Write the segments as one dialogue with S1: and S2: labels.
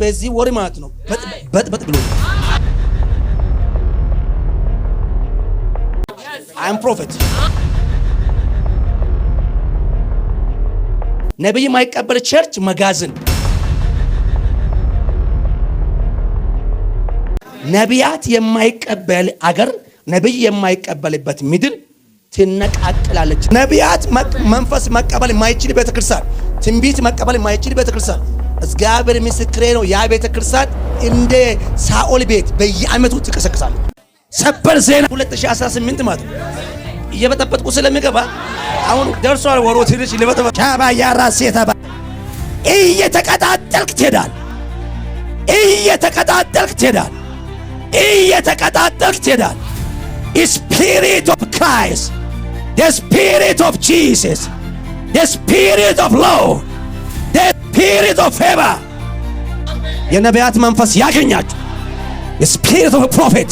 S1: በዚህ ወር ማለት ነው በጥ ብሎ I am prophet ነብይ ማይቀበል ቸርች መጋዘን ነቢያት የማይቀበል አገር ነብይ የማይቀበልበት ምድር ትነቃቅላለች። ነቢያት መንፈስ መቀበል የማይችል ቤተክርስቲያን ትንቢት መቀበል የማይችል ቤተክርስቲያን እግዚአብሔር ምስክሬ ነው። ያ ቤተክርስቲያን እንደ ሳኦል ቤት በየዓመቱ ትቀሰቅሳለች። ሰበር ዜና 2018 ማለት ነው። እየበጠበጥኩ ስለሚገባ አሁን ደርሷል። ወሮ ትንሽ ለበጠበጥ ቻባ ያራስ የተባ እየተቀጣጠልክ ትሄዳል። Spirit of Christ, the Spirit of Jesus, the Spirit of Lord, the Spirit of favor. የነቢያት መንፈስ ያገኛችሁ the Spirit of a prophet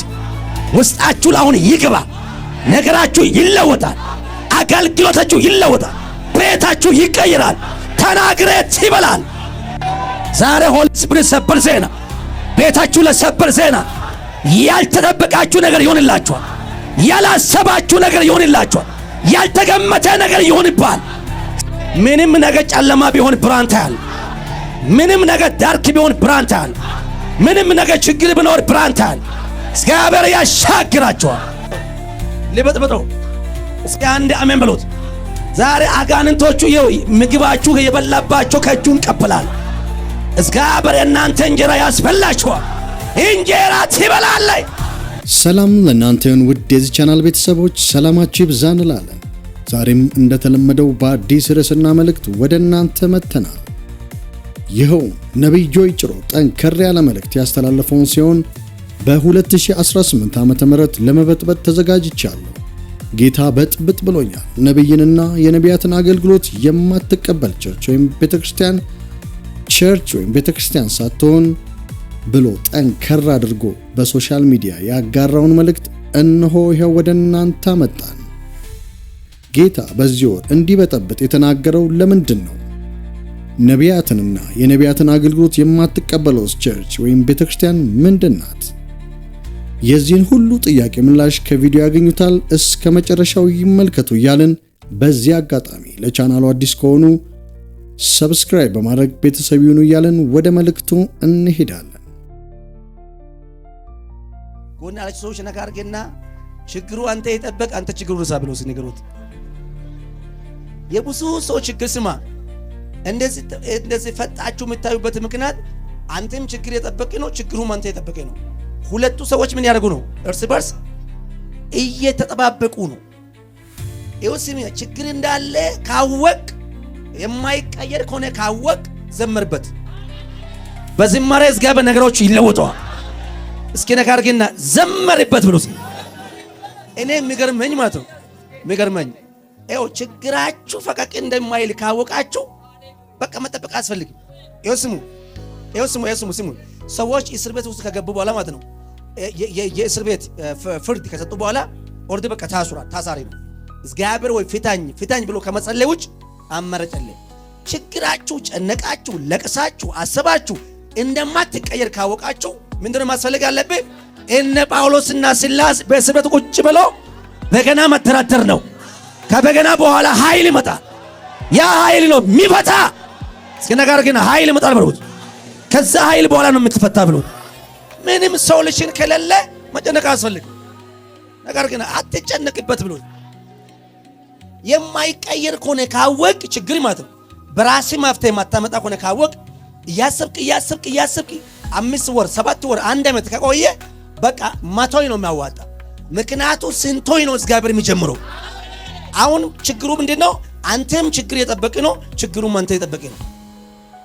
S1: ውስጣችሁ አሁን ይግባ። ነገራችሁ ይለወጣል። አገልግሎታችሁ ይለወጣል። ቤታችሁ ይቀየራል። ተናግረት ይበላል። ዛሬ ሆሊ ስፒሪት ሰበር ዜና ቤታችሁ ለሰበር ዜና ያልተጠበቃችሁ ነገር ይሆንላችኋል። ያላሰባችሁ ነገር ይሆንላችኋል። ያልተገመተ ነገር ይሆንባል። ምንም ነገር ጨለማ ቢሆን ብርሃን ታያል። ምንም ነገር ዳርክ ቢሆን ብርሃን ታያል። ምንም ነገር ችግር ቢኖር ብርሃን ታያል። እግዚአብሔር ያሻግራችኋል። ሊበጥበጡ እስኪ አንድ አሜን በሉት። ዛሬ አጋንንቶቹ ምግባችሁ የበላባቸው ከእጁን ቀበላል። እግዚአብሔር እናንተ እንጀራ ያስበላችኋል። እንጀራ ትበላለች።
S2: ሰላም ለእናንተ ይሁን ውድ የዚህ ቻናል ቤተሰቦች፣ ሰላማችሁ ይብዛ እንላለን። ዛሬም እንደተለመደው በአዲስ ርዕስና መልእክት ወደ እናንተ መጥተናል። ይኸው ነብይ ጆይ ጭሮ ጠንከር ያለ መልእክት ያስተላለፈውን ሲሆን በ2018 ዓመተ ምህረት ለመበጥበጥ ተዘጋጅቻለሁ። ጌታ በጥብጥ ብሎኛል። ነብይንና የነቢያትን አገልግሎት የማትቀበል ቸርች ወይም ቤተክርስቲያን ሳትሆን ብሎ ጠንከር አድርጎ በሶሻል ሚዲያ ያጋራውን መልእክት እነሆ ይሄው ወደ እናንተ መጣን። ጌታ በዚህ ወር እንዲበጠብጥ የተናገረው ለምንድን ነው? ነቢያትንና የነቢያትን አገልግሎት የማትቀበለው ቸርች ወይም ቤተክርስቲያን ምንድን ናት? የዚህን ሁሉ ጥያቄ ምላሽ ከቪዲዮ ያገኙታል። እስከ መጨረሻው ይመልከቱ እያልን በዚህ አጋጣሚ ለቻናሉ አዲስ ከሆኑ ሰብስክራይብ በማድረግ ቤተሰብ ይሁኑ እያልን ወደ መልእክቱ እንሄዳለን።
S1: ጎን ያላችሁ ሰዎች ነካርገና ችግሩ አንተ ይጠበቅ አንተ ችግሩ ርሳ ብለው ሲነገሩት የብዙ ሰው ችግር ስማ። እንደዚህ ፈጣችሁ የምታዩበት ምክንያት አንተም ችግር የጠበቀ ነው፣ ችግሩም አንተ የጠበቀ ነው። ሁለቱ ሰዎች ምን ያደርጉ ነው? እርስ በርስ እየተጠባበቁ ነው። ይኸው ስሚ፣ ችግር እንዳለ ካወቅ የማይቀየር ከሆነ ካወቅ ዘመርበት። በዝማሬ እግዚአብሔር ነገሮች ይለወጣል። እስኪ ነካርገና ዘመርበት ብሎ እኔ የሚገርመኝ ማለት ነው የሚገርመኝ ይኸው ችግራችሁ ፈቀቅ እንደማይል ካወቃችሁ በቃ መጠበቅ አያስፈልግም። ይኸው ስሙ ሰዎች እስር ቤት ውስጥ ከገቡ በኋላ ማለት ነው የእስር ቤት ፍርድ ከሰጡ በኋላ ኦርዲ በቃ ታሳሪ ነው። እግዚአብሔር ወይ ፊታኝ ብሎ ከመጸለይ ውጭ አመረጨለ። ችግራችሁ ጨነቃችሁ፣ ለቅሳችሁ፣ አሰባችሁ እንደማትቀየር ካወቃችሁ ምንድነው ማስፈልግ አለብህ? እነ ጳውሎስና ሲላስ በእስር ቤት ቁጭ ብለው በገና መተራተር ነው። ከበገና በኋላ ኃይል ይመጣል። ያ ኃይል ነው የሚፈታ። እስኪ ነገር ግን ኃይል ይመጣል ብሎት ከዛ ኃይል በኋላ ነው የምትፈታ ብሎት። ምንም ሶሉሽን ከሌለ መጨነቅ አያስፈልግም። ነገር ግን አትጨነቅበት ብሎት የማይቀየር ከሆነ ካወቅ ችግር ማለት ነው በራስ መፍትሄ ማታመጣ ከሆነ ካወቅ እያሰብክ 5 ወር 7 ወር 1 ዓመት ከቆየ በቃ ማቶይ ነው የሚያዋጣ። ምክንያቱ ስንቶይ ነው እግዚአብሔር የሚጀምረው። አሁን ችግሩ ምንድነው? አንተም ችግር የጠበቀ ነው፣ ችግሩም አንተ የጠበቀ ነው።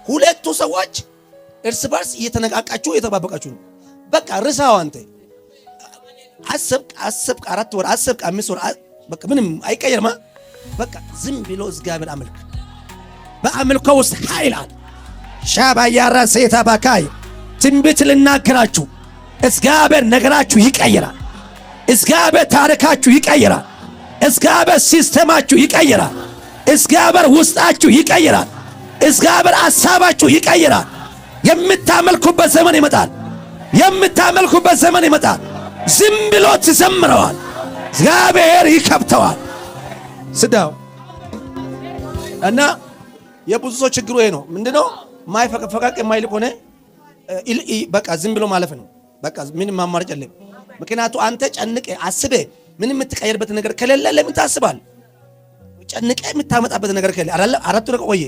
S1: ሁለቱ ሰዎች እርስ በርስ እየተነቃቃችሁ እየተባበቃችሁ ነው። በቃ ርሳው አንተ አሰብክ 4 ወር አሰብክ 5 ወር በቃ ምንም አይቀየርማ። በቃ ዝም ብሎ እግዚአብሔር አምልክ። በአምልኮ ውስጥ ኃይል አለ። ሻባያራ ሴታ ባካይ ትንቢት ልናገራችሁ እግዚአብሔር ነገራችሁ ይቀየራል። እግዚአብሔር ታሪካችሁ ይቀየራል። እግዚአብሔር ሲስተማችሁ ይቀየራል። እግዚአብሔር ውስጣችሁ ይቀየራል። እግዚአብሔር ሐሳባችሁ ይቀየራል። የምታመልኩበት ዘመን ይመጣል። የምታመልኩበት ዘመን ይመጣል። ዝም ብሎ ትዘምረዋል፣ እግዚአብሔር ይከብተዋል። ስዳው እና የብዙ ሰው ችግሩ ይሄ ነው። ምንድነው? ማይፈቀቅ የማይልቅ ሆነ በቃ ዝም ብሎ ማለፍ ነው። በቃ ምንም አማራጭ የለም። ምክንያቱ አንተ ጨንቄ አስቤ ምንም የምትቀየርበት ነገር ከሌለ ለምን ታስባል? ጨንቄ የምታመጣበት ነገር ከሌለ አራቱ ነገር ቆየ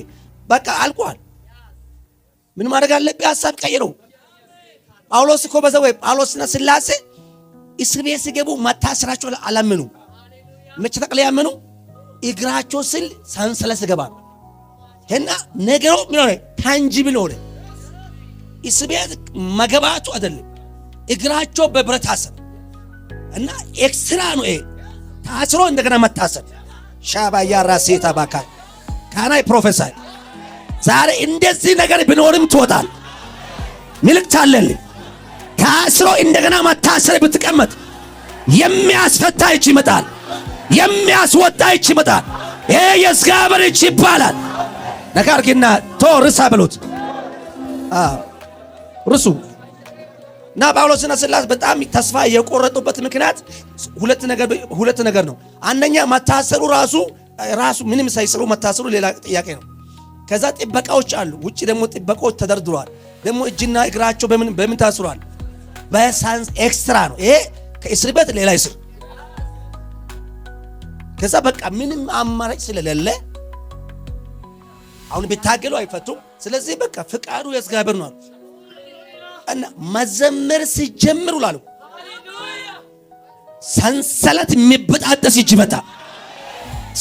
S1: በቃ አልቋል። ምን ማድረግ አለብህ? ሐሳብ ቀይሩ። ጳውሎስ እኮ በዛው ጳውሎስና ስላሴ እስር ቤት ሲገቡ መታሰራቸው አላመኑ። መቼ ተቀለ ያመኑ? እግራቸው ስል ሰንሰለት ገባ እና ነገሩ ምን ሆነ? ታንጂብል ሆነ። እስር ቤት መገባቱ አይደለም፣ እግራቸው በብረት ታሰረ እና ኤክስትራ ነው። ታስሮ እንደገና መታሰር ሻባያ ራሴታ ባካ ካናይ ፕሮፌሰር ዛሬ እንደዚህ ነገር ቢኖርም ትወጣል። ምልክት አለልኝ። ታስሮ እንደገና መታሰር ብትቀመጥ የሚያስፈታ እጅ ይመጣል፣ የሚያስወጣ እጅ ይመጣል። ይሄ የእግዚአብሔር እጅ ይባላል። ነገር ግን ርሳ ብሎት ርሱ እና ጳውሎስና ሲላስ በጣም ተስፋ የቆረጡበት ምክንያት ሁለት ነገር ነው። አንደኛ መታሰሩ ራሱ ምንም ሳይሰሩ መታሰሩ ሌላ ጥያቄ ነው። ከዛ ጥበቃዎች አሉ፣ ውጪ ደግሞ ጥበቃዎች ተደርድረዋል። ደግሞ እጅና እግራቸው በምን ታስሯል? በሳንስ ኤክስትራ ነው። ይሄ ከእስር ቤት ሌላ እስር። ከዛ በቃ ምንም አማራጭ ስለሌለ አሁን ቢታገሉ አይፈቱም። ስለዚህ በቃ ፍቃዱ የእግዚአብሔር ነው እና መዘመር ሲጀምሩ ላሉ ሰንሰለት የሚበጣጠስ እጅ ይመጣ።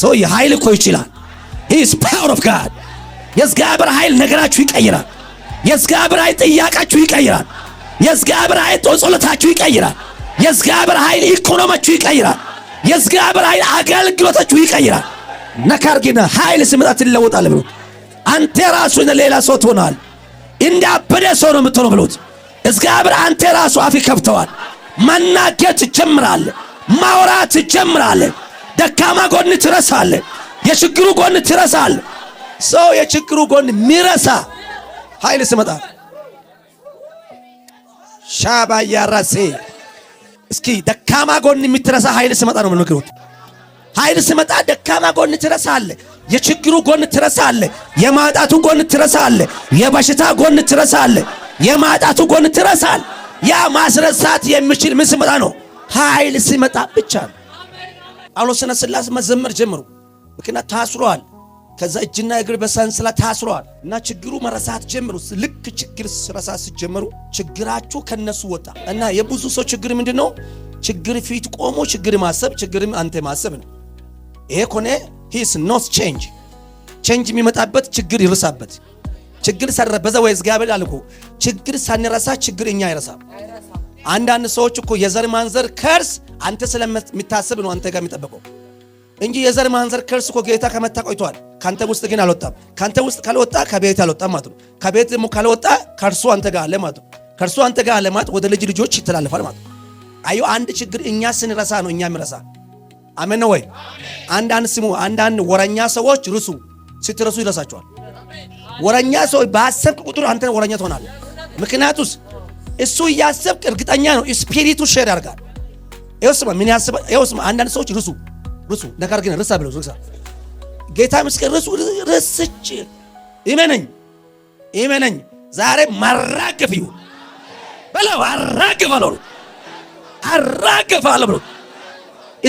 S1: ሰው የኃይል እኮ ይችላል። he is power of God። የእግዚአብሔር ኃይል ነገራችሁ ይቀይራል። የእግዚአብሔር ኃይል ጥያቄያችሁ ይቀይራል። የእግዚአብሔር ኃይል ጸሎታችሁ ይቀይራል። የእግዚአብሔር ኃይል ኢኮኖሚያችሁ ይቀይራል። የእግዚአብሔር ኃይል አገልግሎታችሁ ይቀይራል። ነገር ግን ኃይል ሲመጣ ትለወጣለህ ብሎ አንተ ራሱ ሌላ ሰው ትሆናል። እንዳበደ ሰው ነው የምትሆነው ብሎት እግዚአብሔር አንተ ራሱ አፍ ይከፍተዋል። መናገር ትጀምራለህ፣ ማውራት ትጀምራለህ። ደካማ ጎን ትረሳለህ፣ የችግሩ ጎን ትረሳለህ። ሰው የችግሩ ጎን ሚረሳ ኃይል ሲመጣ ሻባያ ራሴ እስኪ ደካማ ጎን የምትረሳ ኃይል ሲመጣ ነው የምንነግሩት። ኃይል ሲመጣ ደካማ ጎን ትረሳለህ፣ የችግሩ ጎን ትረሳለህ፣ የማጣቱ ጎን ትረሳለህ፣ የበሽታ ጎን ትረሳለህ፣ የማጣቱ ጎን ትረሳለህ። ያ ማስረሳት የሚችል ምን ሲመጣ ነው? ኃይል ሲመጣ ብቻ ነው። ጳውሎስና ሲላስ መዘመር ጀመሩ፣ ምክንያት ታስሯል። ከዛ እጅና እግር በሰንሰለት ታስሯል እና ችግሩ መረሳት ጀመሩ። ልክ ችግር ረሳት ሲጀመሩ ችግራችሁ ከነሱ ወጣ እና የብዙ ሰው ችግር ምንድነው? ችግር ፊት ቆሞ ችግር ማሰብ፣ ችግርም አንተ ማሰብ ነው። ይሄ ኮኔ ሂስ ኖት ቼንጅ የሚመጣበት ችግር ይረሳበት። ችግር ሰረበዛ ወይ እግዚአብሔር አልኩ ችግር ሳንረሳ ችግር እኛ አይረሳም። አንዳንድ ሰዎች እኮ የዘር ማንዘር ከርስ አንተ ስለምታስብ ነው አንተ ጋር የሚጠበቀው እንጂ የዘር ማንዘር ከርስ እኮ ጌታ ከመታ ቆይቷል። ካንተ ውስጥ ግን አልወጣም። ካንተ ውስጥ ካልወጣ ከቤት አልወጣም ማለት ነው። ከቤት ደግሞ ካልወጣ ከርሱ አንተ ጋር አለ ማለት ነው። ከርሱ አንተ ጋር አለ ማለት ወደ ልጆች ይተላለፋል ማለት ነው። አዩ አንድ ችግር እኛ ስንረሳ ነው እኛ የሚረሳ። አሜን ነው ወይ? አንዳንድ ወረኛ ሰዎች ስትረሱ ይረሳቸዋል። ወረኛ ሰው ባሰብክ ቁጥር አንተ ወረኛ ትሆናለህ። ምክንያቱስ እሱ እያሰብክ እርግጠኛ ነው ስፒሪቱ ሼር ያደርጋል። ይወስማ ምን ያስባል? ይወስማ አንዳንድ ሰዎች ርሱ ነገር ግን ርሳ ብለው ጌታ ምስክር ርስች ይመነኝ ዛሬ ማራገፍ ይሁን በለው አራገፋለሁ ብሎ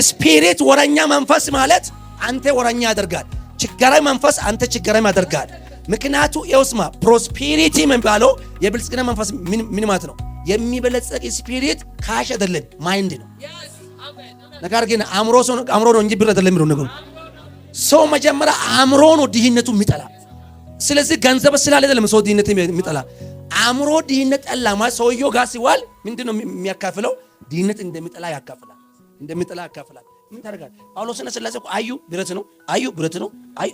S1: ስፒሪት ወረኛ መንፈስ ማለት አንተ ወረኛ ያደርጋል። ችግራዊ መንፈስ አንተ ችግራዊ ያደርጋል። ምክንያቱ ይወስማ ፕሮስፔሪቲ የሚባለው የብልጽግና መንፈስ ምን ማለት ነው? የሚበለጸግ ስፒሪት ካሽ አይደለም ማይንድ ነው። ነገር ግን አእምሮ ነው እንጂ ብር አይደለም ነው ነገሩ። ሰው መጀመሪያ አእምሮ ነው ድህነቱ የሚጠላ። ስለዚህ ገንዘብ ስላለ አይደለም ሰው ድህነት የሚጠላ። አእምሮ ድህነት ጠላ ማለት ሰውየው ጋር ሲዋል ምንድነው የሚያካፍለው? ድህነት እንደሚጠላ ያካፍላል። ምን ታደርጋለህ? ጳውሎስና ሲላስ እኮ አዩ ብረት ነው አይ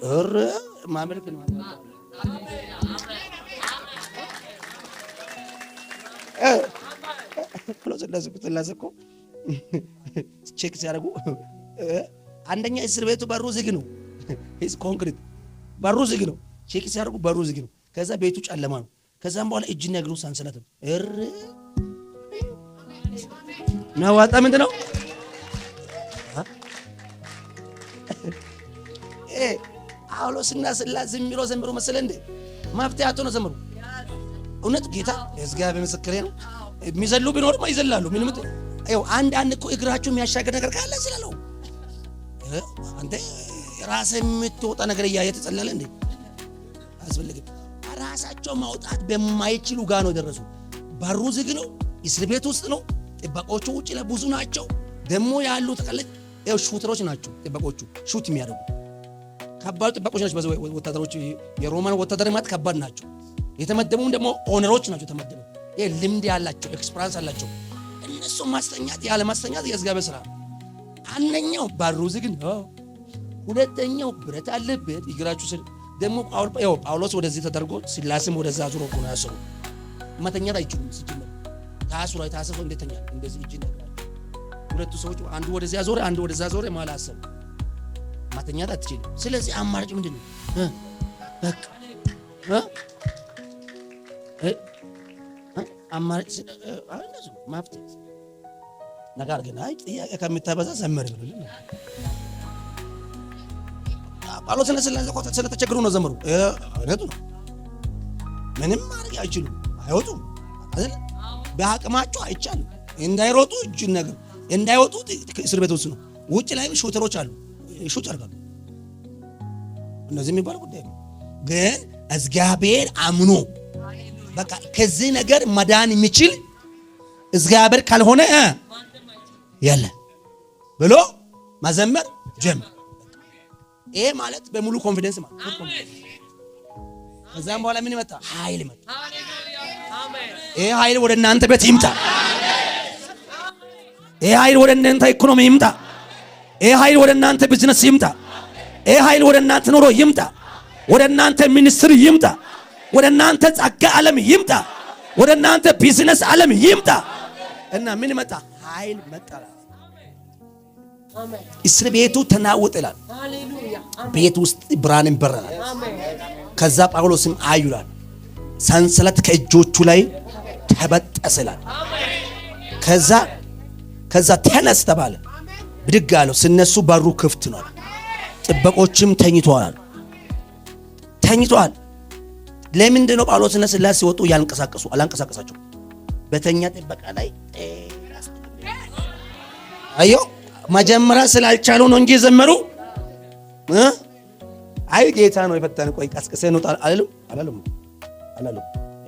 S1: ማመልክ ነው። ጳውሎስና ሲላስ እኮ ቼክ ሲያደርጉ አንደኛ እስር ቤቱ በሩ ዝግ ነው። ኮንክሪት በሩ ዝግ ነው። ቼክ ሲያደርጉ በሩ ዝግ ነው። ከዛ ቤቱ ጨለማ ነው። ከዛም በኋላ እጅና እግሩ ሰንሰለት ናዋጣ ምንድነው? ጳውሎስና ሲላስ ዘምሮ መሰለ እንዴ? መፍትሄ አጥቶ ነው ዘምሩ። እውነት ጌታ እግዚአብሔር ምስክሬ ነው። የሚዘሉ ቢኖርማ ይዘላሉ። ምንም አይው አንድ እኮ እግራቸው የሚያሻገር ነገር ካለ ስላለው አንተ ራስህ የምትወጣ ነገር እያየ ተጸለለ እንዴ? አስፈልግም። ራሳቸው ማውጣት በማይችሉ ጋር ነው ደረሱ። በሩ ዝግ ነው። እስር ቤት ውስጥ ነው። ጥበቆቹ ውጭ ላይ ብዙ ናቸው። ደግሞ ያሉ ተቀለጭ ሹተሮች ናቸው። ጥበቆቹ ሹት የሚያደርጉ ከባድ ጥበቆች ናቸው። በዚህ ወታደሮች የሮማን ወታደር ማለት ከባድ ናቸው። የተመደቡም ደግሞ ኦነሮች ናቸው። የተመደቡ ልምድ ያላቸው ኤክስፒሪያንስ አላቸው። እነሱ ማስተኛት ያለ ማስተኛት የእግዚአብሔር ስራ። አንደኛው በሩ ዝግ ነው። ሁለተኛው ብረት አለበት እግራችሁ ስር። ደግሞ ጳውሎስ ወደዚህ ተደርጎ ሲላስም ወደዛ ዙሮ ነው ያሰሩ። መተኛት አይችሉም። ሲጀመር ታስሮ ታስሮ እንደተኛ እንደዚህ እጅ ነው። ሁለቱ ሰዎች አንዱ ወደዚያ ዞረ፣ አንዱ ወደዛ ዞረ። ማለት አሰሩ መተኛት አትችልም። ስለዚህ አማራጭ ምንድነው? በቃ አማራጭ እንደዚህ ማፍትህ ነገር ግን አይ ጥያቄ ከምታበዛ ዘመር ብሎ ጳውሎስና ሲላስ ስለተቸገሩ ነው ዘመሩ። እውነቱ ነው። ምንም ማድረግ አይችሉም። አይወጡም አይደል? በአቅማቸው አይቻልም። እንዳይሮጡ እጅ ነገር እንዳይወጡ እስር ቤት ውስጥ ነው። ውጭ ላይም ሹተሮች አሉ። ሹት አርጋሉ። እነዚህ የሚባል ጉዳይ ነው። ግን እግዚአብሔር አምኖ በቃ ከዚህ ነገር መዳን የሚችል እግዚአብሔር ካልሆነ ያለ ብሎ መዘመር ጀመር። ይሄ ማለት በሙሉ ኮንፊደንስ ማለት ነው። ከዛም በኋላ ምን መጣ? ኃይል መጣ። ይሄ ኃይል ወደ እናንተ ቤት ይምጣ። ይሄ ኃይል ወደ እናንተ ኢኮኖሚ ይምጣ። ይሄ ኃይል ወደ እናንተ ቢዝነስ ይምጣ። ይሄ ኃይል ወደ እናንተ ኑሮ ይምጣ። ወደ እናንተ ሚኒስትሪ ይምጣ። ወደ እናንተ ጸጋ ዓለም ይምጣ። ወደ እናንተ ቢዝነስ ዓለም ይምጣ። እና ምን መጣ? ኃይል መጣ። እስር ቤቱ ተናወጠ ይላል። ቤት ውስጥ ብርሃን በረረ። ከዛ ጳውሎስም አዩላል ሰንሰለት ከእጆቹ ላይ ተበጠሰ ይላል። ከዛ ተነስ ተባለ። ብድግ አለው። ሲነሱ በሩ ክፍት ነው። ጥበቆችም ተኝተዋል። ለምንድን ነው ጳውሎስና ሲላስ ሲወጡ አላንቀሳቀሳቸው? በተኛ ጥበቃ ላይ አዮ መጀመሪያ ስላልቻሉ ነው እንጂ ዘመሩ። አይ ጌታ ነው የፈታን። ቆይ ቀስቅሰን ነው አላለም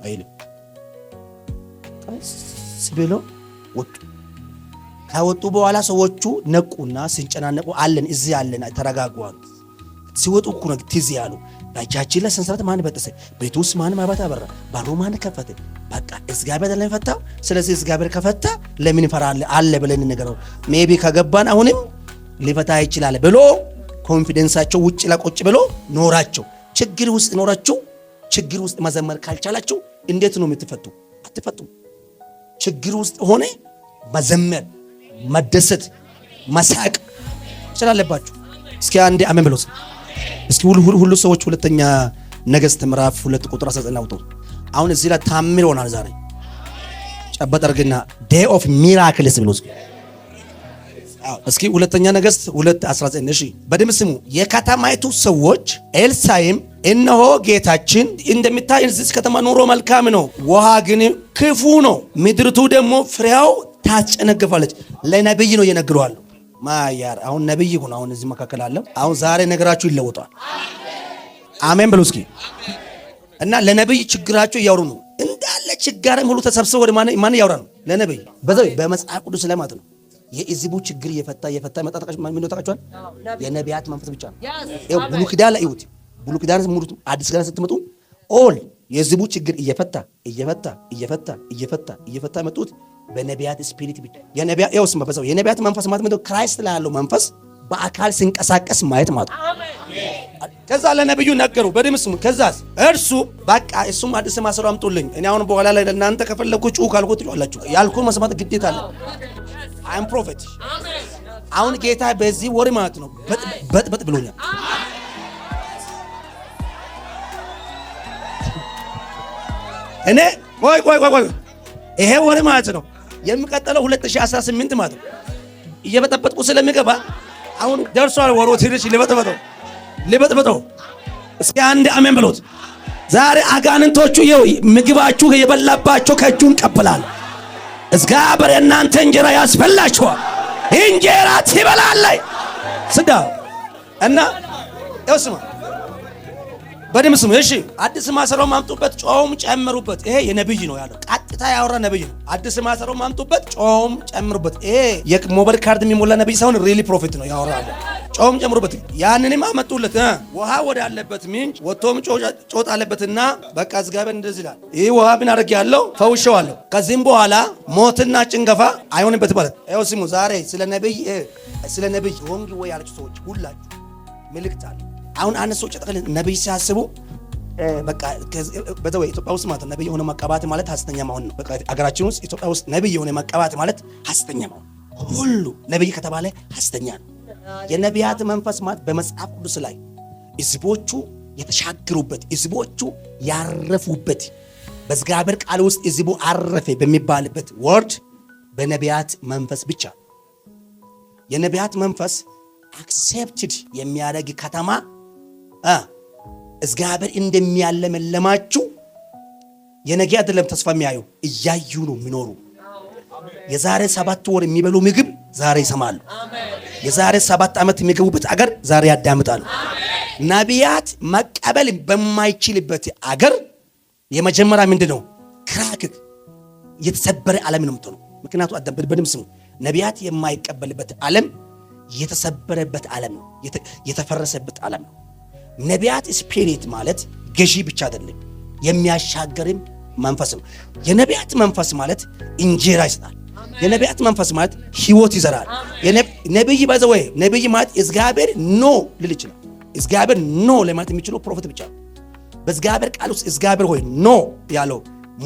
S1: አይልም። ሲብሎ ወጡ። ከወጡ በኋላ ሰዎቹ ነቁና ሲንጨናነቁ አለን እዚህ አለን ተረጋጓሉ። ሲወጡ እኮ ነው ትዝ ያሉ። በእጃችን ላይ ሰንሰለት ማን በጠሰ? ቤት ውስጥ ማን ማባታ በራ? ባሮ ማን ከፈተ? በቃ እግዚአብሔር ላይ ፈታው። ስለዚህ እግዚአብሔር ከፈታ ለምን ፈራለ አለ ብለን ነገረው። ሜቢ ከገባን አሁንም ሊፈታ ይችላል ብሎ ኮንፊደንሳቸው ውጭ ላይ ቁጭ ብሎ ኖራቸው። ችግር ውስጥ ኖራችሁ ችግር ውስጥ መዘመር ካልቻላችሁ እንዴት ነው የምትፈቱ? አትፈቱም። ችግር ውስጥ ሆነ መዘመር፣ መደሰት፣ መሳቅ ስላለባችሁ እስኪ አንዴ አሜን ብሎስ እስኪ ሁሉ ሰዎች ሁለተኛ ነገሥት ምዕራፍ 2 ቁጥር 19 አውጡ። አሁን እዚህ ላይ ታምር ሆናል ዛሬ። ጨበጥ አድርግና ዴይ ኦፍ ሚራክልስ ብሎስ እስኪ ሁለተኛ ነገሥት 2:19 እሺ በደምብ ስሙ። የከተማይቱ ሰዎች ኤልሳዕም እነሆ ጌታችን እንደሚታይ እዚህ ከተማ ኑሮ መልካም ነው፣ ውሃ ግን ክፉ ነው፣ ምድርቱ ደግሞ ፍሬያው ታስጨነግፋለች። ለነብይ ነው እየነግረዋል። ማያር አሁን ነብይ ሆነ። አሁን እዚህ መካከል አለ። አሁን ዛሬ ነገራችሁ ይለወጣል። አሜን ብሉ እስኪ። እና ለነብይ ችግራችሁ እያወሩ ነው እንዳለ ችጋርም ሁሉ ተሰብስበው ወደ ማን እያወራ ነው? ለነብይ በመጽሐፍ ቅዱስ ላይ ማለት ነው። የሕዝቡ ችግር እየፈታ መጣጣቃች ምን ወጣቃችኋል? የነቢያት መንፈስ ብቻ ነው። ይኸው ብሉይ ኪዳን ላይ ይሁት ብሉይ ኪዳን ሙሉት አዲስ ኪዳን ስትመጡ ኦል የሕዝቡ ችግር እየፈታ መጡት በነቢያት ስፒሪት ብቻ። የነቢያት ይኸውስ መንፈስ የነቢያት መንፈስ ማለት ነው። ክራይስት ላይ ያለው መንፈስ በአካል ሲንቀሳቀስ ማየት ማለት ነው። ከዛ ለነብዩ ነገሩ በደምብ ስሙ። ከዛስ እርሱ በቃ እሱም አዲስ ማሰሮ አምጡልኝ እኔ አሁን በኋላ ላይ ለእናንተ ከፈለኩ ጩሁ ካልኩት ጩኋላችሁ ያልኩን መስማት ግዴታ አለ። አም ፕሮፌት አሁን ጌታ በዚህ ወር ማለት ነው በጥበጥ ብሎኛል። እኔ ቆይ ይሄ ወር ማለት ነው የሚቀጥለው 2018 ማለት ነው እየበጠበጥኩ ስለሚገባ አሁን ደርሷል ወሮ ትንሽ ልበጥበጠው እስኪ አንድ አሜን ብሎት። ዛሬ አጋንንቶቹ ምግባችሁ የበላባቸው ከእጁ እንቀበላል። እግዚአብሔር እናንተ እንጀራ ያስበላችኋል። እንጀራ ትበላለይ ስዳ እና ስማ በደም ስሙ። እሺ አዲስ ማሰሮ ማምጡበት፣ ጨውም ጨምሩበት። ይሄ የነብይ ነው ያለው፣ ቀጥታ ያወራ ነብይ ነው። አዲስ ማሰሮ ማምጡበት፣ ጨውም ጨምሩበት። ይሄ የሞባይል ካርድ የሚሞላ ነብይ ሳይሆን ሪሊ ፕሮፌት ነው ያወራው። ጨውም ጨምሩበት። ያንንም አመጡለት። ውሃ ወደ አለበት ምንጭ ወጥቶም ጮጥ አለበትና በቃ እግዚአብሔር እንደዚህ ይላል፣ ይህ ውሃ ምን አድርግ ያለው ፈውሼዋለሁ። ከዚህም በኋላ ሞትና ጭንገፋ አይሆንበት ማለት። ይኸው ስሙ። ዛሬ ስለ ነብይ ወንጌል ወይ ያላችሁ ሰዎች ሁላችሁ መልእክት አለ። አሁን አንድ ሰው ጨጠቀል ነብይ ሲያስቡ በቃ በተወይ ኢትዮጵያ ውስጥ ማለት ነብይ የሆነ መቀባት ማለት ሐሰተኛ መሆን ነው። በቃ አገራችን ውስጥ ኢትዮጵያ ውስጥ ነብይ የሆነ መቀባት ማለት ሐሰተኛ መሆን፣ ሁሉ ነብይ ከተባለ ሐሰተኛ ነው። የነቢያት መንፈስ ማለት በመጽሐፍ ቅዱስ ላይ ሕዝቦቹ የተሻገሩበት፣ ሕዝቦቹ ያረፉበት፣ በእግዚአብሔር ቃል ውስጥ ሕዝቡ አረፈ በሚባልበት ወርድ በነቢያት መንፈስ ብቻ። የነቢያት መንፈስ አክሴፕትድ የሚያደርግ ከተማ እግዚአብሔር እንደሚያለመለማችሁ የነገ አይደለም ተስፋ የሚያዩ እያዩ ነው የሚኖሩ። የዛሬ 7 ወር የሚበሉ ምግብ ዛሬ ይሰማሉ። የዛሬ 7 ዓመት የሚገቡበት አገር ዛሬ ያዳምጣሉ። ነቢያት መቀበል በማይችልበት አገር የመጀመሪያ ምንድነው? ክራክ የተሰበረ ዓለም ነው የምትሆነው። ምክንያቱ በደም ስሙ። ነቢያት የማይቀበልበት ዓለም የተሰበረበት ዓለም ነው፣ የተፈረሰበት ዓለም ነው። ነቢያት ስፒሪት ማለት ገዢ ብቻ አይደለም፣ የሚያሻገርም መንፈስ ነው። የነቢያት መንፈስ ማለት እንጀራ ይሰጣል። የነቢያት መንፈስ ማለት ህይወት ይዘራል። ነቢይ ባዘወይ ነቢይ ማለት እግዚአብሔር ኖ ልል ይችላል። እግዚአብሔር ኖ ለማለት የሚችለው ፕሮፌት ብቻ ነው። በእግዚአብሔር ቃል ውስጥ እግዚአብሔር ሆይ ኖ ያለው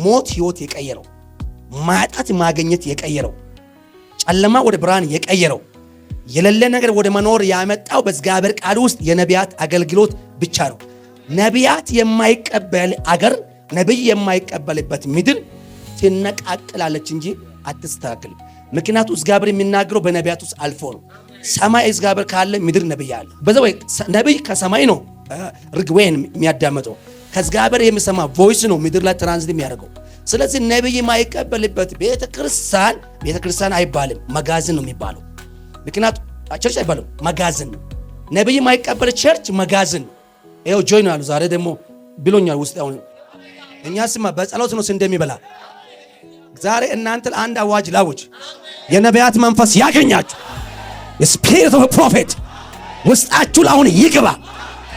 S1: ሞት ህይወት የቀየረው፣ ማጣት ማግኘት የቀየረው፣ ጨለማ ወደ ብርሃን የቀየረው፣ የሌለ ነገር ወደ መኖር ያመጣው በእግዚአብሔር ቃል ውስጥ የነቢያት አገልግሎት ብቻ ነው። ነቢያት የማይቀበል አገር፣ ነቢይ የማይቀበልበት ምድር ትነቃቅላለች እንጂ አትስተካከልም። ምክንያቱ እግዚአብሔር የሚናገረው በነቢያት ውስጥ አልፎ ነው። ሰማይ እግዚአብሔር ካለ ምድር ነቢይ አለ። በዛው ነቢይ ከሰማይ ነው ርግዌን የሚያዳምጠው፣ ከእግዚአብሔር የሚሰማ ቮይስ ነው ምድር ላይ ትራንዚት የሚያደርገው። ስለዚህ ነቢይ የማይቀበልበት ቤተክርስቲያን አይባልም፣ መጋዘን ነው የሚባለው። ምክንያቱ ቸርች አይባልም፣ መጋዘን ነው። ነቢይ የማይቀበል ቸርች መጋዘን ነው። ይኸው ጆይን አሉ ዛሬ ደግሞ ብሎኛል ውስጥ። አሁን እኛ ስማ በጸሎት ነው እንደሚበላ ዛሬ እናንተ አንድ አዋጅ ላውጅ። የነቢያት መንፈስ ያገኛችሁ፣ ስፒሪት ኦፍ ፕሮፌት ውስጣችሁ አሁን ይግባ።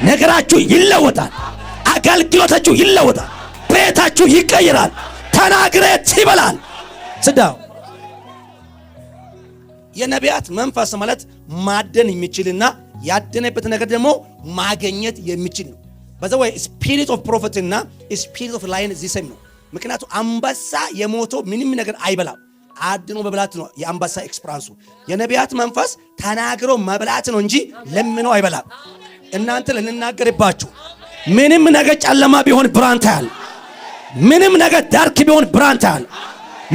S1: ነገራችሁ ይለወጣል፣ አገልግሎታችሁ ይለወጣል፣ ቤታችሁ ይቀየራል። ተናግረት ይበላል። ስዳው የነቢያት መንፈስ ማለት ማደን የሚችልና ያደነበት ነገር ደግሞ ማግኘት የሚችል ነው። በዛው ስፒሪት ኦፍ ፕሮፌት እና ስፒሪት ኦፍ ላይን ዚሰም ነው። ምክንያቱ አንበሳ የሞተው ምንም ነገር አይበላም፣ አድኖ መብላት ነው የአንበሳ ኤክስፕራንሱ። የነቢያት መንፈስ ተናግሮ መብላት ነው እንጂ ለምኖ አይበላም። እናንተ ልናገርባችሁ፣ ምንም ነገር ጨለማ ቢሆን ብርሃን ታያል። ምንም ነገር ዳርክ ቢሆን ብርሃን ታያል።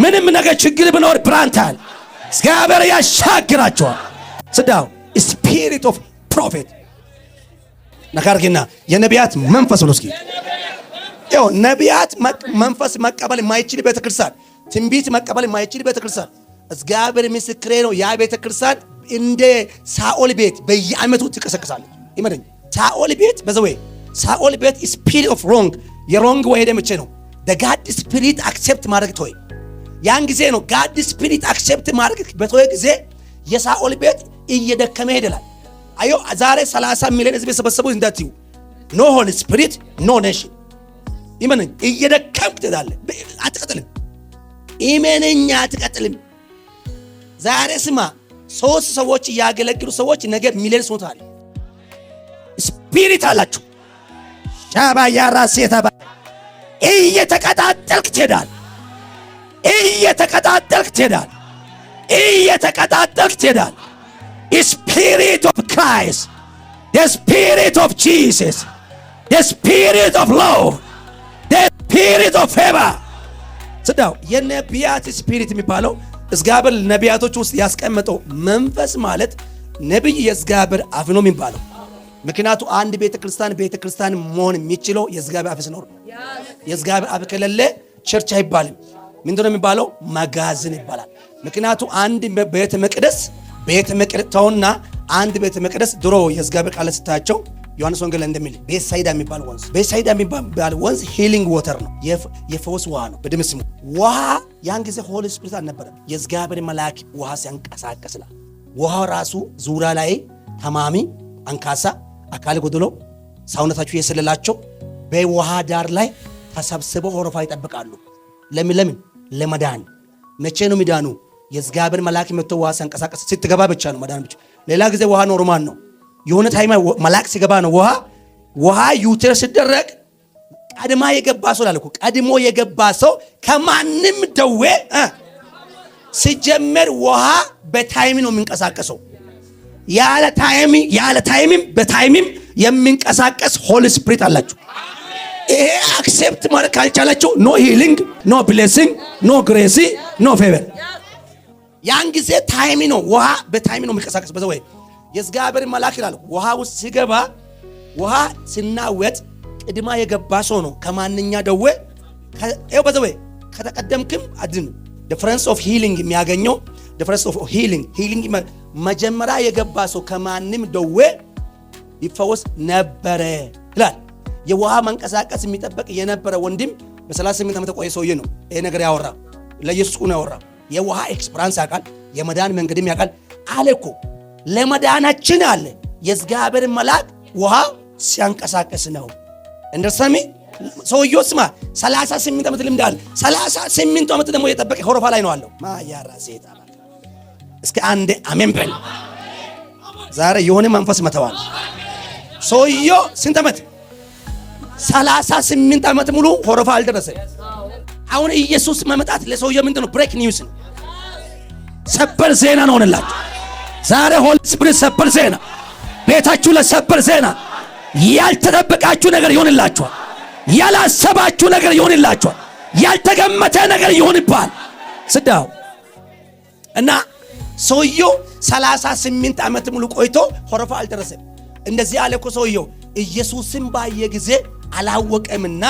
S1: ምንም ነገር ችግር ቢኖር ብርሃን ታያል። እግዚአብሔር ያሻግራቸዋል። ስዳው ስፒሪት ኦፍ ፕሮፌት ነካርግና የነቢያት መንፈስ ነው። እስኪ ያው ነቢያት መንፈስ መቀበል የማይችል ቤተክርስቲያን፣ ትንቢት መቀበል የማይችል ቤተክርስቲያን እግዚአብሔር ምስክሬ ነው። ያ ቤተክርስቲያን እንደ ሳኦል ቤት በየዓመቱ ትቀሰቅሳለች። ይመደኝ ሳኦል ቤት በዘወይ ሳኦል ቤት ስፒሪት ኦፍ ሮንግ የሮንግ ወይ ደምቼ ነው ጋድ ስፒሪት አክሴፕት ማድረግ ተወይ። ያን ጊዜ ነው ጋድ ስፒሪት አክሴፕት ማድረግ በተወይ ጊዜ የሳኦል ቤት እየደከመ ሄደላል። አዮ ዛሬ 30 ሚሊዮን ህዝብ ሰበሰቡ እንዳትዩ ኖ ሆሊ ስፒሪት ኖ ኔሽን። ይመነኝ እየደከምክ ትሄዳለህ፣ አትቀጥልም። ይመነኛ አትቀጥልም። ዛሬ ስማ 3 ሰዎች ያገለግሉ ሰዎች ነገ ሚሊዮን ሆነዋል። ስፒሪት አላችሁ ሻባ ያራስ የተባ እየተቀጣጠልክ ትሄዳለህ፣ እየተቀጣጠልክ ትሄዳለህ፣ እየተቀጣጠልክ ትሄዳለህ። Spirit of Christ, the Spirit of Jesus, the Spirit of Lord, the ስፒሪት ኦፍ ፌቨር ስዳው የነቢያት ስፒሪት የሚባለው እግዚአብሔር ነቢያቶች ውስጥ ያስቀመጠው መንፈስ ማለት ነብይ የእግዚአብሔር አፍ ነው የሚባለው። ምክንያቱ አንድ ቤተክርስቲያን መሆን የሚችለው የእግዚአብሔር አፍ ሲኖር። የእግዚአብሔር አፍ ከሌለ ቸርች አይባልም። ምንድነው የሚባለው? መጋዘን ይባላል። ምክንያቱ አንድ ቤተ መቅደስ ተውና አንድ ቤተ መቅደስ ድሮ የእግዚአብሔር ቃል ስታቸው ዮሐንስ ወንጌል እንደሚል ቤትሳይዳ የሚባል ወንዝ ሂሊንግ ዋተር ነው፣ የፈውስ ውሃ ነው። በደም ስሙ ውሃ ያን ጊዜ ሆሊ ስፒሪት አልነበረም። የእግዚአብሔር መልአክ ውሃ ሲያንቀሳቀስላ ውሃው ራሱ ዙሪያ ላይ ታማሚ፣ አንካሳ፣ አካል ጎደሎ ሰውነታቸው የሰለላቸው በውሃ ዳር ላይ ተሰብስበው ወረፋ ይጠብቃሉ። ለምን? ለመዳን። መቼ ነው ሚዳኑ? የእግዚአብሔር መልአክ መጥቶ ውሃ ሲያንቀሳቀስ ስትገባ ብቻ ነው መዳን ብቻ። ሌላ ጊዜ ውሃ ኖርማል ነው። የሆነ ታይም መልአክ ሲገባ ነው ውሃ ዩተር ሲደረግ ቀድሞ የገባ ሰው ከማንም ደዌ ሲጀመር ውሃ በታይም ነው የሚንቀሳቀሰው። ያለ ታይምም በታይምም የሚንቀሳቀስ ሆሊ ስፒሪት አላችሁ። ይሄ አክሴፕት ማለት ካልቻላችሁ ኖ ሂሊንግ፣ ኖ ብሌሲንግ፣ ኖ ግሬሲ፣ ኖ ፌቨር። ያን ጊዜ ታይም ነው ውሃ በታይም ነው የሚንቀሳቀስ። በዛ ወይ የእግዚአብሔር መልአክ ይላል ውሃ ውስጥ ሲገባ ውሃ ሲናወጥ ቅድማ የገባ ሰው ነው ከማንኛ ደዌ ይኸው በዛ ወይ ከተቀደምክም አድን ዲፈረንስ ኦፍ ሂሊንግ የሚያገኘው ዲፈረንስ ኦፍ ሂሊንግ መጀመሪያ የገባ ሰው ከማንም ደዌ ይፈወስ ነበረ ይላል። የውሃ መንቀሳቀስ የሚጠበቅ የነበረ ወንድም በ38 ዓመት ቆየ ሰውዬ ነው ይሄ ነገር ያወራ። ለኢየሱስ ነው ያወራ። የውሃ ኤክስፒሪያንስ ያውቃል፣ የመዳን መንገድም ያውቃል አለ እኮ። ለመዳናችን አለ የእግዚአብሔር መልአክ ውሃ ሲያንቀሳቀስ ነው። እንደሰሚ ሰውዬው ስማ 38 ዓመት ልምድ አለ። 38 ዓመት ደግሞ የጠበቀ ሆረፋ ላይ ነው አለው። ማያራ ሴታ እስከ አንዴ አሜን በል። ዛሬ የሆነ መንፈስ መተዋል። ሰውዬው ስንት ዓመት? 38 ዓመት ሙሉ ሆረፋ አልደረሰም። አሁን ኢየሱስ መምጣት ለሰውዬው ምንድነው? ብሬክ ኒውስ ነው። ሰበር ዜና ነው ሆነላችሁ። ዛሬ ሆሊ ስፒሪት ሰበር ዜና ቤታችሁ ለሰበር ዜና ያልተጠበቃችሁ ነገር ይሆንላችኋል። ያላሰባችሁ ነገር ይሆንላችኋል። ያልተገመተ ነገር ይሆንባል። ስዳው እና ሰውየው 38 ዓመት ሙሉ ቆይቶ ሆረፋ አልደረሰም። እንደዚህ አለ እኮ ሰውየው ኢየሱስን ባየ ጊዜ አላወቀምና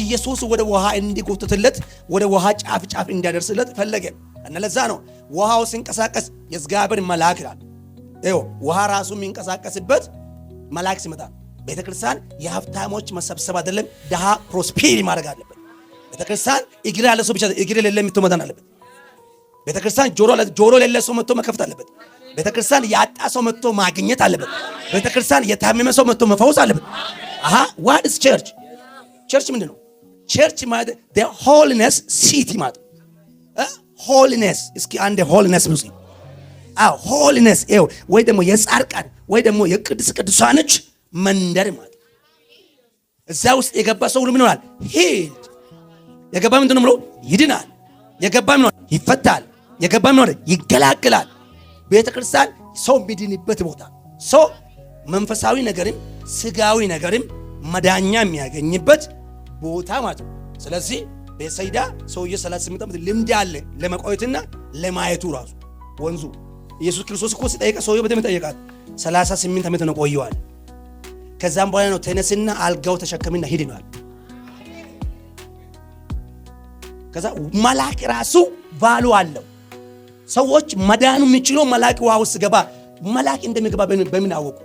S1: ኢየሱስ ወደ ውሃ እንዲጎትትለት ወደ ውሃ ጫፍ እንዲያደርስለት ፈለገ። እና ለዛ ነው ውሃው ሲንቀሳቀስ የእግዚአብሔር መልአክ ይላል። ይኸው ውሃ ራሱ የሚንቀሳቀስበት መልአክ ሲመጣ ቤተክርስቲያን የሀብታሞች መሰብሰብ አይደለም፣ ድሃ ፕሮስፔሪ ማድረግ አለበት። ቤተክርስቲያን እግር ያለ ሰው ብቻ እግር የሌለ መጥቶ መዳን አለበት። ቤተክርስቲያን ጆሮ የሌለ ሰው መጥቶ መከፈት አለበት። ቤተክርስቲያን ያጣ ሰው መጥቶ ማግኘት አለበት። ቤተክርስቲያን የታመመ ሰው መጥቶ መፈወስ አለበት። what is church? ቸርች ምንድነው? ቸርች ማለት the holiness city ማለት holiness። እስኪ አንድ holiness ሙዚ holiness ወይ ደግሞ የጻድቃን ወይ ደግሞ የቅዱሳኖች መንደር ማለት። እዛ ውስጥ የገባ ሰው ሁሉ ምን ይሆናል? ሂድ። የገባ ምንድነው ብሎ ይድናል። የገባ ምን ይሆናል? ይፈታል። የገባ ምን ይሆናል? ይገላግላል። ቤተክርስቲያን ሰው የሚድንበት ቦታ፣ ሰው መንፈሳዊ ነገርም ስጋዊ ነገርም መዳኛ የሚያገኝበት ቦታ ማለት ነው። ስለዚህ ቤተሰይዳ ሰውዬ 38 ዓመት ልምድ አለ ለመቆየትና ለማየቱ ራሱ ወንዙ ኢየሱስ ክርስቶስ እኮ ሲጠይቅ ሰውዬው በደም ጠየቃት። 38 ዓመት ነው ቆየዋል። ከዛም በኋላ ነው ተነስና አልጋው ተሸከምና ሂድ ነው። ከዛ መልአክ ራሱ ቫሉ አለው። ሰዎች መዳኑ የሚችለው መልአክ ውሃ ውስጥ ገባ። መልአክ እንደሚገባ በምን አወቁ?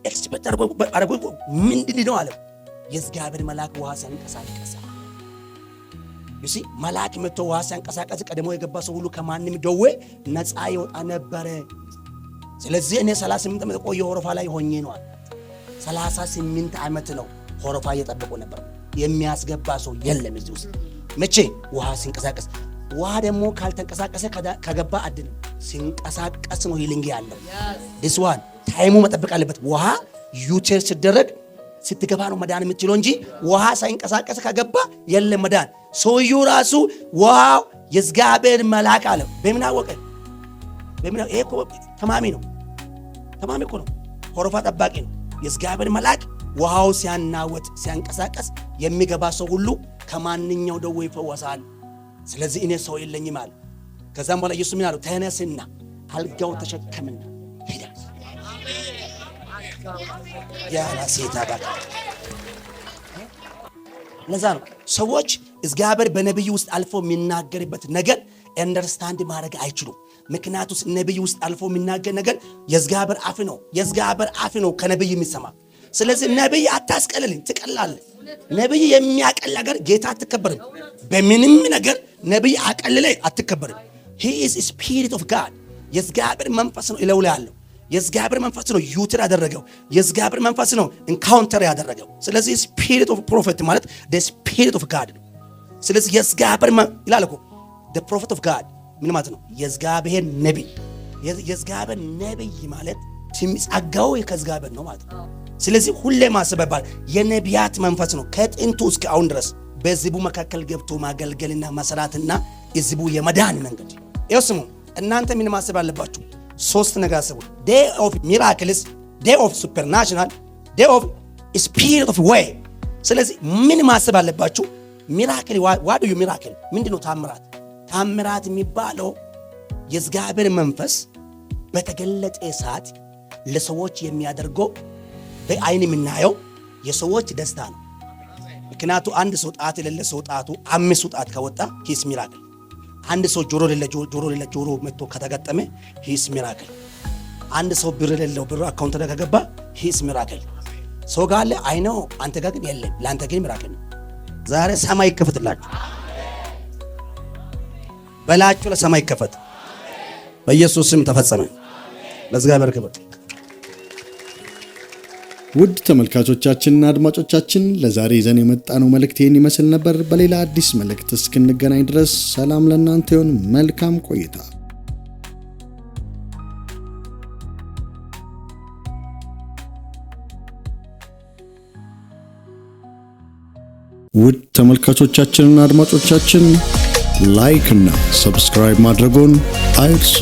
S1: ኤክስፐርት አረጉ። ምንድን ነው አለ? የእግዚአብሔር መልአክ ውሃ ሲያንቀሳቀስ ዩሲ መልአክ መጥቶ ውሃ ሲያንቀሳቀስ ቀድሞ የገባ ሰው ሁሉ ከማንም ደዌ ነፃ ይወጣ ነበረ። ስለዚህ እኔ 38 ዓመት ቆየ ሆረፋ ላይ ሆኜ ነው አለ። 38 ዓመት ነው ሆረፋ እየጠበቁ ነበር። የሚያስገባ ሰው የለም እዚህ ውስጥ። መቼ? ውሃ ሲንቀሳቀስ። ውሃ ደግሞ ካልተንቀሳቀሰ ከገባ አድንም። ሲንቀሳቀስ ነው ሂሊንግ ያለው። this one ታይሙ መጠበቅ አለበት። ውሃ ዩቸር ሲደረግ ስትገባ ነው መዳን የምትችለው እንጂ ውሃ ሳይንቀሳቀስ ከገባ የለም መዳን። ሰውየው ራሱ ውሃው የእግዚአብሔር መልአክ አለ። በምን አወቀ? ይሄ እኮ ተማሚ ነው። ተማሚ እኮ ነው። ሆረፋ ጠባቂ ነው። የእግዚአብሔር መልአክ ውሃው ሲያናወጥ ሲያንቀሳቀስ የሚገባ ሰው ሁሉ ከማንኛው ደዌ ይፈወሳል። ስለዚህ እኔ ሰው የለኝም አለ። ከዛም በኋላ ኢየሱስ ምን አለው? ተነስና አልጋው ተሸከምና ሄደ። ያላ ሴታ ባካ ለዛ ነው ሰዎች እግዚአብሔር በነብይ ውስጥ አልፎ የሚናገርበት ነገር አንደርስታንድ ማድረግ አይችሉም። ምክንያቱም ነብይ ውስጥ አልፎ የሚናገር ነገር የእግዚአብሔር አፍ ነው። የእግዚአብሔር አፍ ነው ከነብይ የሚሰማ። ስለዚህ ነብይ አታስቀልልኝ፣ ትቀላለህ። ነብይ የሚያቀል ነገር ጌታ አትከበርም። በምንም ነገር ነብይ አቀልለህ አትከበርም። he is a spirit of God። የእግዚአብሔር መንፈስ ነው ይለው ያለው። የእግዚአብሔር መንፈስ ነው ዩትር ያደረገው። የእግዚአብሔር መንፈስ ነው ኢንካውንተር ያደረገው። ስለዚህ spirit of prophet ማለት the spirit of God ነው። ስለዚህ የእግዚአብሔር ይላል እኮ the prophet of God ምን ማለት ነው? የእግዚአብሔር ነብይ። የእግዚአብሔር ነብይ ማለት ጸጋው ከእግዚአብሔር ነው ማለት ነው። ስለዚህ ሁሌ ማሰበባል የነቢያት መንፈስ ነው ከጥንቱ እስከ አሁን ድረስ በሕዝቡ መካከል ገብቶ ማገልገልና መስራትና ሕዝቡ የመዳን መንገድ ይወስሙ። እናንተ ምን ማሰብ አለባችሁ? ሶስት ነገር አስቡ። day of miracles, day of supernatural, day of spirit of way። ስለዚህ ምን ማሰብ አለባችሁ? ሚራክል ዋዱ ሚራክል ምንድነው? ታምራት። ታምራት የሚባለው የእግዚአብሔር መንፈስ በተገለጠ ሰዓት ለሰዎች የሚያደርገው በአይን የምናየው የሰዎች ደስታ ነው። ምክንያቱ አንድ ሰው ጣት የሌለ ሰው ጣቱ 5 ጣት ከወጣ ሂስ ሚራክል። አንድ ሰው ጆሮ የሌለ ጆሮ መጥቶ ከተገጠመ ሂስ ሚራክል። አንድ ሰው ብር የሌለው ብር አካውንት ላይ ከገባ ሂስ ሚራክል። ሰው ጋር አለ አይነው አንተ ጋር ግን የለም፣ ለአንተ ግን ሚራክል ነው። ዛሬ ሰማይ ይከፈትላችሁ በላችሁ፣ ለሰማይ ይከፈት በኢየሱስ ስም ተፈጸመ። ለእግዚአብሔር ክብር።
S2: ውድ ተመልካቾቻችንና አድማጮቻችን ለዛሬ ይዘን የመጣነው መልእክት ይህን ይመስል ነበር። በሌላ አዲስ መልእክት እስክንገናኝ ድረስ ሰላም ለእናንተ ይሁን። መልካም ቆይታ። ውድ ተመልካቾቻችንና አድማጮቻችን ላይክ እና ሰብስክራይብ ማድረጎን አይርሱ።